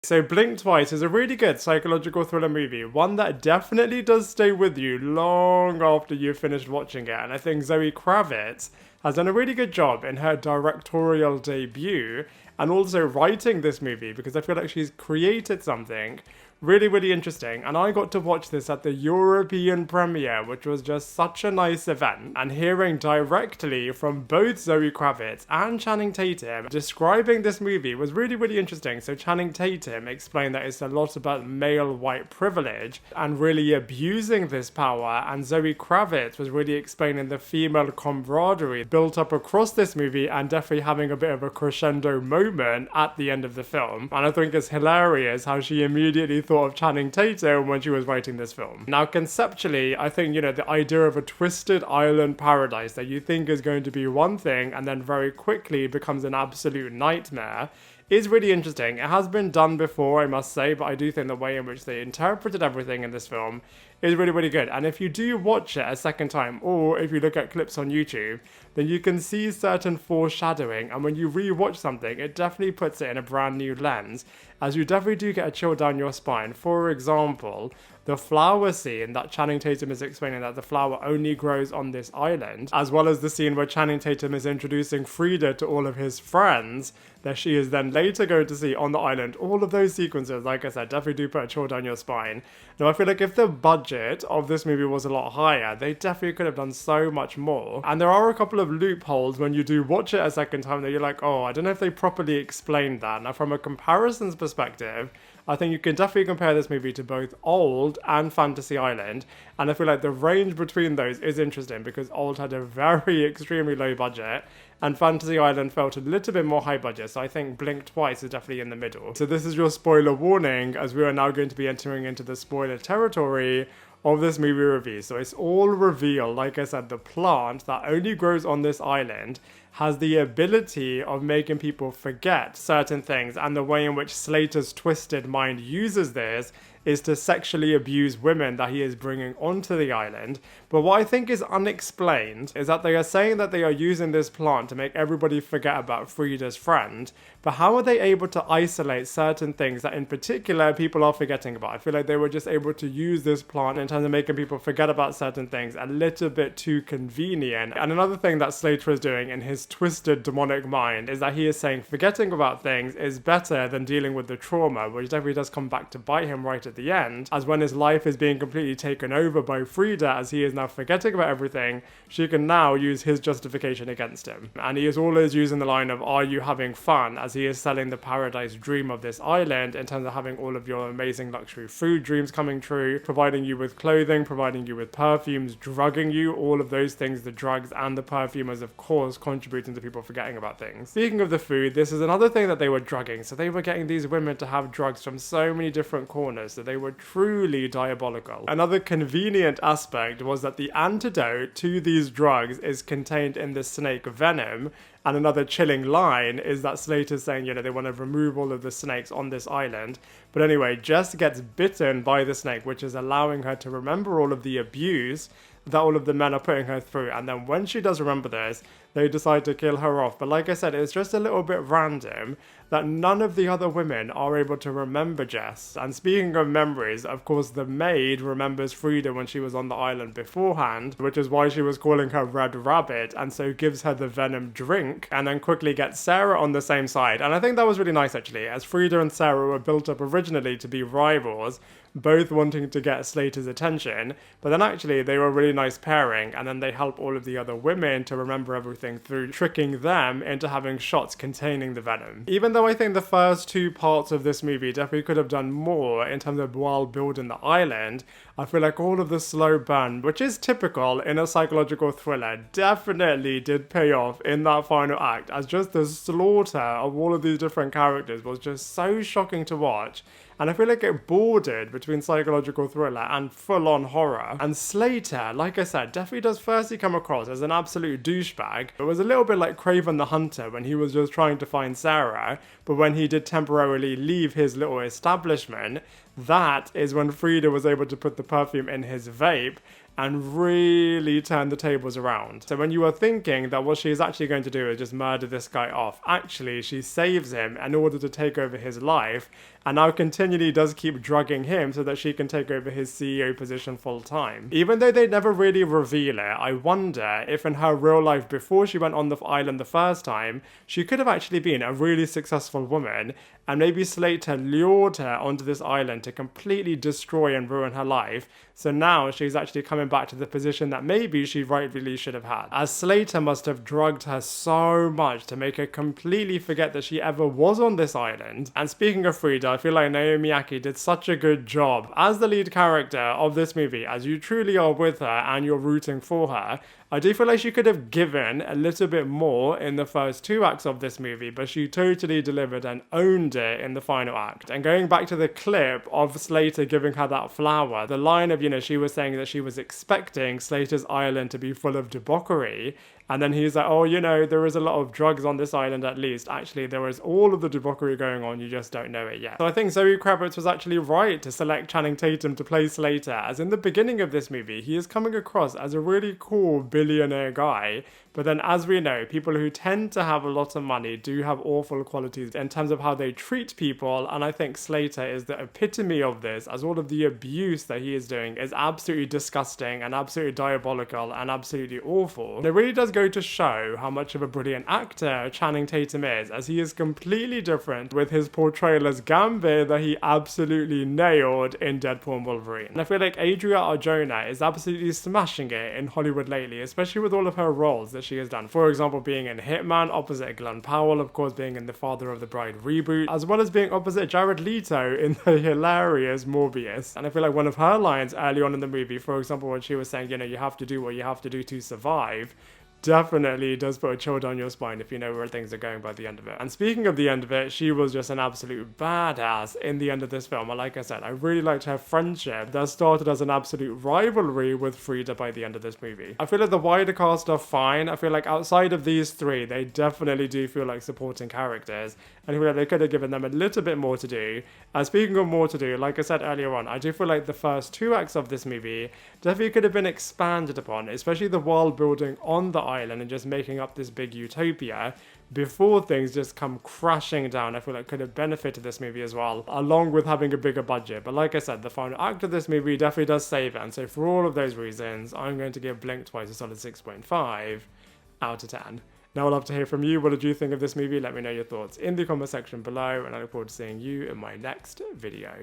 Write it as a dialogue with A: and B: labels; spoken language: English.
A: So Blink Twice is a really good psychological thriller movie, one that definitely does stay with you long after you've finished watching it, and I think Zoë Kravitz has done a really good job in her directorial debut and also writing this movie, because I feel like she's created something really, really interesting. And I got to watch this at the European premiere, which was just such a nice event. And hearing directly from both Zoë Kravitz and Channing Tatum describing this movie was really, really interesting. So Channing Tatum explained that it's a lot about male white privilege and really abusing this power. And Zoë Kravitz was really explaining the female camaraderie built up across this movie and definitely having a bit of a crescendo moment at the end of the film. And I think it's hilarious how she immediately thought of Channing Tatum when she was writing this film. Now, conceptually, I think, the idea of a twisted island paradise that you think is going to be one thing and then very quickly becomes an absolute nightmare is really interesting. It has been done before, I must say, but I do think the way in which they interpreted everything in this film is really, really good. And if you do watch it a second time, or if you look at clips on YouTube, then you can see certain foreshadowing, and when you rewatch something, it definitely puts it in a brand new lens, as you definitely do get a chill down your spine. For example, the flower scene that Channing Tatum is explaining that the flower only grows on this island, as well as the scene where Channing Tatum is introducing Frida to all of his friends that she is then later going to see on the island. All of those sequences, like I said, definitely do put a chill down your spine. Now, I feel like if the budget of this movie was a lot higher, they definitely could have done so much more. And there are a couple of loopholes when you do watch it a second time that you're like, oh, I don't know if they properly explained that. Now, from a comparisons perspective, I think you can definitely compare this movie to both Old and Fantasy Island, and I feel like the range between those is interesting because Old had a very extremely low budget and Fantasy Island felt a little bit more high budget, so I think Blink Twice is definitely in the middle. So this is your spoiler warning, as we are now going to be entering into the spoiler territory of this movie review. So it's all reveal. Like I said, the plant that only grows on this island has the ability of making people forget certain things, and the way in which Slater's twisted mind uses this is to sexually abuse women that he is bringing onto the island. But what I think is unexplained is that they are saying that they are using this plant to make everybody forget about Frida's friend, but how are they able to isolate certain things that in particular people are forgetting about? I feel like they were just able to use this plant in terms of making people forget about certain things a little bit too convenient. And another thing that Slater is doing in his twisted demonic mind is that he is saying forgetting about things is better than dealing with the trauma, which definitely does come back to bite him right at the end, as when his life is being completely taken over by Frida, as he is now forgetting about everything, she can now use his justification against him. And he is always using the line of, are you having fun, as he is selling the paradise dream of this island in terms of having all of your amazing luxury food dreams coming true, providing you with clothing, providing you with perfumes, drugging you, all of those things, the drugs and the perfume is of course contributing to people forgetting about things. Speaking of the food, this is another thing that they were drugging, so they were getting these women to have drugs from so many different corners, so they were truly diabolical. Another convenient aspect was that the antidote to these drugs is contained in the snake venom. And another chilling line is that Slater's saying, they want to remove all of the snakes on this island. But anyway, Jess gets bitten by the snake, which is allowing her to remember all of the abuse that all of the men are putting her through. And then when she does remember this, they decide to kill her off. But like I said, it's just a little bit random that none of the other women are able to remember Jess. And speaking of memories, of course, the maid remembers Frida when she was on the island beforehand, which is why she was calling her Red Rabbit, and so gives her the venom drink, and then quickly gets Sarah on the same side. And I think that was really nice, actually, as Frida and Sarah were built up originally to be rivals, both wanting to get Slater's attention, but then actually they were a really nice pairing, and then they help all of the other women to remember everything through tricking them into having shots containing the venom. Even though I think the first two parts of this movie definitely could have done more in terms of world building the island, I feel like all of the slow burn, which is typical in a psychological thriller, definitely did pay off in that final act, as just the slaughter of all of these different characters was just so shocking to watch. And I feel like it bordered between psychological thriller and full-on horror. And Slater, like I said, definitely does firstly come across as an absolute douchebag. It was a little bit like Craven the Hunter when he was just trying to find Sarah, but when he did temporarily leave his little establishment, that is when Frida was able to put the perfume in his vape, and really turn the tables around. So when you were thinking that what she's actually going to do is just murder this guy off, actually she saves him in order to take over his life, and now continually does keep drugging him so that she can take over his CEO position full time. Even though they never really reveal it, I wonder if in her real life before she went on the island the first time, she could have actually been a really successful woman, and maybe Slater lured her onto this island to completely destroy and ruin her life. So now she's actually coming back to the position that maybe she rightfully should have had, as Slater must have drugged her so much to make her completely forget that she ever was on this island. And speaking of Frida, I feel like Naomi Ackie did such a good job as the lead character of this movie, as you truly are with her and you're rooting for her. I do feel like she could have given a little bit more in the first 2 acts of this movie, but she totally delivered and owned it in the final act. And going back to the clip of Slater giving her that flower, the line of, she was saying that she was expecting Slater's island to be full of debauchery, and then he's like, oh, there is a lot of drugs on this island at least. Actually, there is all of the debauchery going on, you just don't know it yet. So I think Zoë Kravitz was actually right to select Channing Tatum to play Slater, as in the beginning of this movie, he is coming across as a really cool billionaire guy. But then, as we know, people who tend to have a lot of money do have awful qualities in terms of how they treat people, and I think Slater is the epitome of this, as all of the abuse that he is doing is absolutely disgusting and absolutely diabolical and absolutely awful. And it really does go to show how much of a brilliant actor Channing Tatum is, as he is completely different with his portrayal as Gambit that he absolutely nailed in Deadpool and Wolverine. And I feel like Adria Arjona is absolutely smashing it in Hollywood lately, especially with all of her roles that she has done. For example, being in Hitman opposite Glenn Powell, of course being in the Father of the Bride reboot, as well as being opposite Jared Leto in the hilarious Morbius. And I feel like one of her lines early on in the movie, for example, when she was saying, you have to do what you have to do to survive, definitely does put a chill down your spine if you know where things are going by the end of it. And speaking of the end of it, she was just an absolute badass in the end of this film. And like I said, I really liked her friendship that started as an absolute rivalry with Frida by the end of this movie. I feel like the wider cast are fine. I feel like outside of these 3, they definitely do feel like supporting characters, and I feel like they could have given them a little bit more to do. And speaking of more to do, like I said earlier on, I do feel like the first 2 acts of this movie definitely could have been expanded upon, especially the world building on the island and just making up this big utopia before things just come crashing down. I feel like could have benefited this movie as well, along with having a bigger budget. But like I said, the final act of this movie definitely does save it, and so for all of those reasons, I'm going to give Blink Twice a solid 6.5 out of 10. Now I'd love to hear from you. What did you think of this movie? Let me know your thoughts in the comment section below, and I look forward to seeing you in my next video.